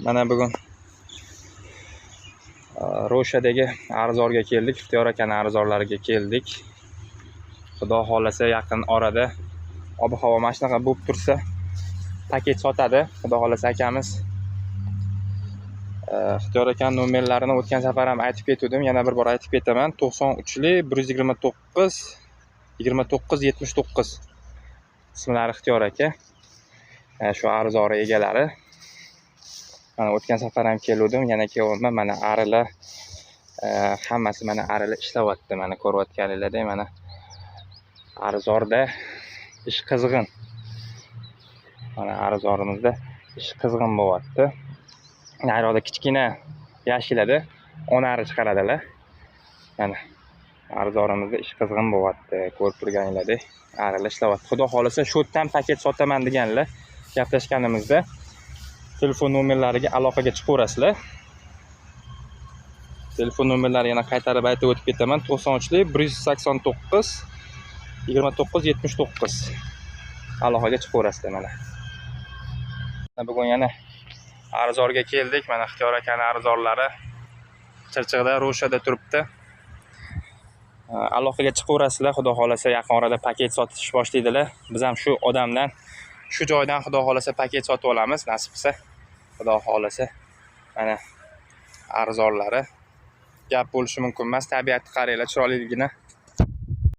Mana bugun Ro'shadagi arzorga keldik. Ixtiyor akaning arzorlariga keldik. Xudo xolasa yaqin orada ob-havo mana shunaqa bo'lib tursa paket sotadi. Xudo xolasa akamiz Ixtiyor akaning nomerlarini o'tgan safar ham aytib ketdim. Yana bir bor aytib ketaman. 93li 129 29 79 ismlari Ixtiyor aka. Shu arzori egalari. Mana o'tgan safar ham keldim, yana kelyapman. Mana arilar hammasi mana arilar ishlayapti. Mana ko'rayotganinglardek mana arzorda ish qizg'in. Mana arzorimizda ish qizg'in bo'lyapti. Nariyoqda kichkina yashilada 10 ari chiqaradilar. Mana arzorimizda ish qizg'in bo'lyapti. Ko'rib turganinglardek arilar ishlayapti. Xudo xolasa shu yerdan paket sotaman deganlar. Gaplashganimizda telefon nomerlariga aloqaga chiqaverasizlar. Telefon nomerlari yana qaytarib aytib o'tib ketaman. 93li 189 29 79 aloqaga chiqaverasizlar mana. Bugun yana arzorga keldik. Mana Ixtiyor akaning arzorlari Chirchiqda Ro'shada turibdi. Aloqaga chiqaverasizlar. Xudo xolasa yaqin orada paket sotish boshlaydilar. Biz ham shu odamdan, shu joydan xudo xolasa paket sotib olamiz, nasib qilsa. Xudo xolasa mana arzorlari gap bo'lishi mumkin emas. Tabiatni qaranglar, chiroyliligini